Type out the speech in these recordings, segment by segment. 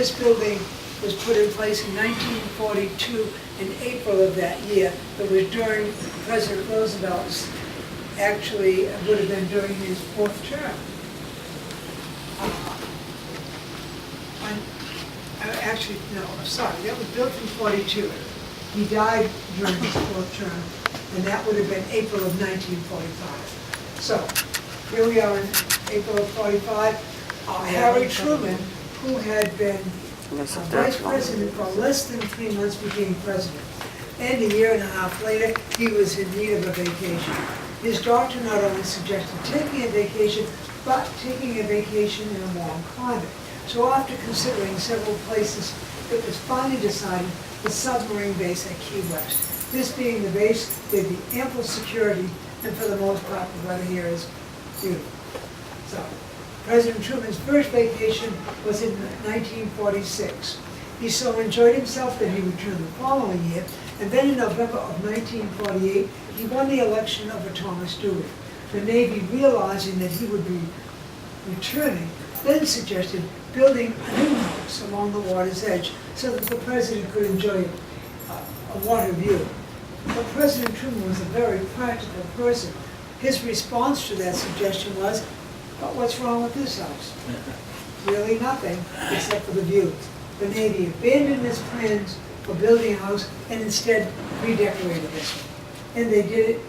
this building was put in place in 1942 in April of that year. It was during President Roosevelt's, actually, it would have been during his 4th term. Actually, no, I'm sorry, that was built in 42. He died during his 4th term, and that would have been April of 1945. So, here we are in April of 45. Harry Truman, who had been vice president for less than 3 months, became president. And a year and a half later, he was in need of a vacation. His doctor not only suggested taking a vacation, but taking a vacation in a warm climate. So after considering several places, it was finally decided the submarine base at Key West. This being the base, there'd be ample security, and for the most part, the weather here is beautiful. So, President Truman's first vacation was in 1946. He so enjoyed himself that he returned the following year, and then in November of 1948, he won the election over Thomas Dewey. The Navy, realizing that he would be returning, then suggested building a new house along the water's edge so that the president could enjoy a water view. But President Truman was a very practical person. His response to that suggestion was, but what's wrong with this house? Really nothing, except for the view. The Navy abandoned its plans for building a house and instead redecorated this one. And they did it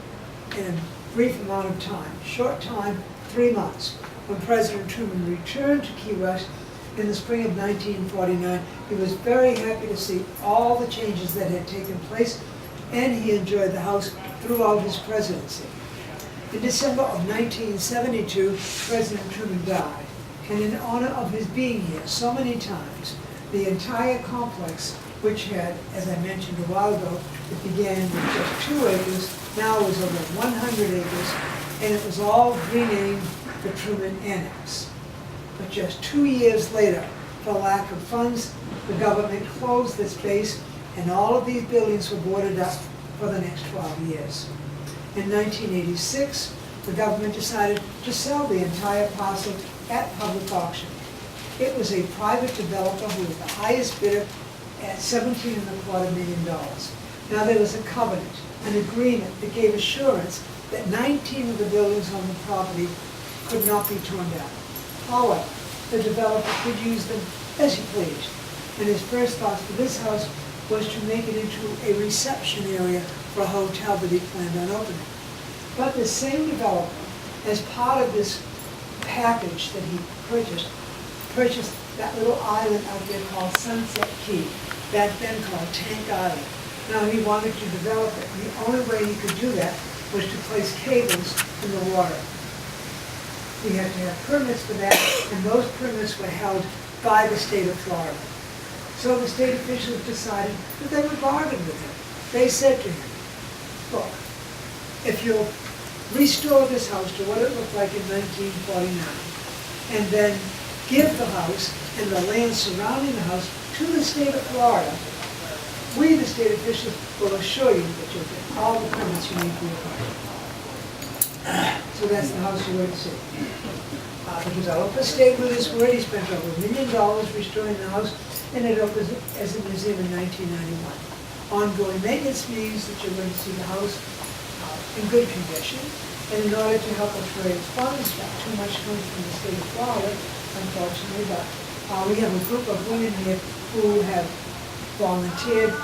in a brief amount of time, short time, 3 months. When President Truman returned to Key West in the spring of 1949, he was very happy to see all the changes that had taken place, and he enjoyed the house throughout his presidency. In December of 1972, President Truman died, and in honor of his being here so many times, the entire complex, which had, as I mentioned a while ago, it began with just 2 acres, now is over 100 acres, and it was all renamed the Truman Annex. But just 2 years later, for lack of funds, the government closed this base, and all of these buildings were boarded up for the next 12 years. In 1986, the government decided to sell the entire parcel at public auction. It was a private developer who was the highest bidder at $17.25 million. Now there was a covenant, an agreement that gave assurance that 19 of the buildings on the property could not be torn down. However, the developer could use them as he pleased. And his first thoughts for this house was to make it into a reception area for a hotel that he planned on opening. But the same developer, as part of this package that he purchased that little island out there called Sunset Key, back then called Tank Island. Now he wanted to develop it, and the only way he could do that was to place cables in the water. He had to have permits for that, and those permits were held by the state of Florida. So the state officials decided that they would bargain with him. They said to him, look, if you'll restore this house to what it looked like in 1949, and then give the house and the land surrounding the house to the state of Florida, we, the state officials, will assure you that you'll get all the permits you need for your project. So that's the house you're going to see. The developer stayed with his word. He spent over $1 million restoring the house, and it opened as a museum in 1991. Ongoing maintenance means that you're going to see the house in good condition, and in order to help us raise funds, not too much coming from the state of Florida, unfortunately, but we have a group of women here who have volunteered,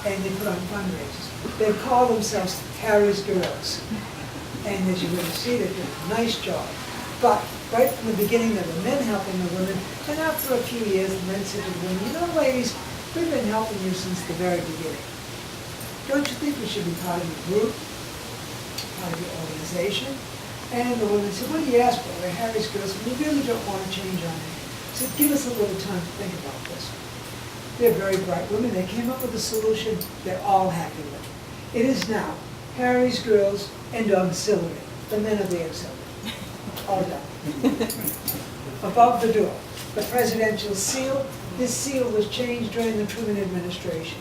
and they put on fundraisers. They call themselves Harry's Girls. And as you're going to see, they did a nice job. But right from the beginning, there were men helping the women, and after a few years, the men said to the women, you know, ladies, we've been helping you since the very beginning. Don't you think we should be part of your group, part of your organization? And the women said, what do you ask for? We're Harry's Girls, and we really don't want to change our name. So give us a little time to think about this. They're very bright women. They came up with a solution they're all happy with. It is now Harry's Girls and Auxiliary, the men of the auxiliary. All done. Above the door, the presidential seal. This seal was changed during the Truman administration.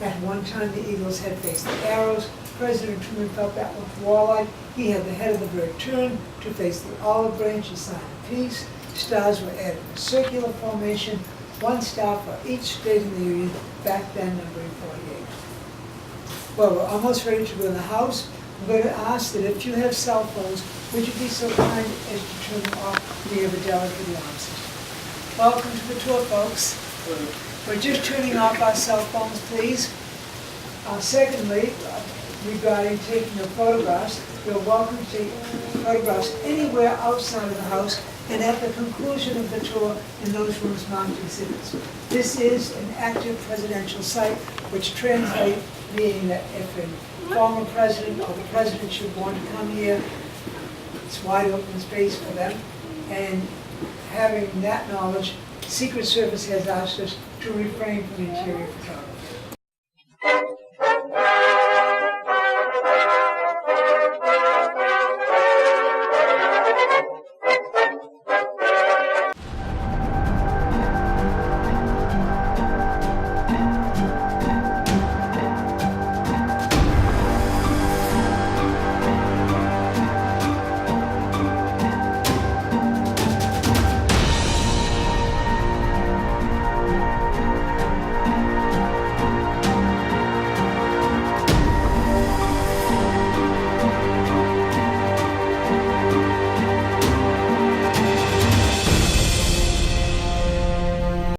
At one time, the eagle's head faced the arrows. President Truman felt that looked warlike. He had the head of the bird turned to face the olive branch, a sign of peace. Stars were added in circular formation. one star for each state in the union, back then numbering 48. Well, we're almost ready to go in the house. I'm going to ask that if you have cell phones, would you be so kind as to turn them off? We have a delicate alarm system. Welcome to the tour, folks. We're just turning off our cell phones, please. Secondly, regarding taking of photographs, you're welcome to take photographs anywhere outside of the house and at the conclusion of the tour in those rooms marked exhibits. This is an active presidential site, which translates meaning that if a former president or the president should want to come here, it's wide open space for them. And having that knowledge, Secret Service has asked us to refrain from interior photography.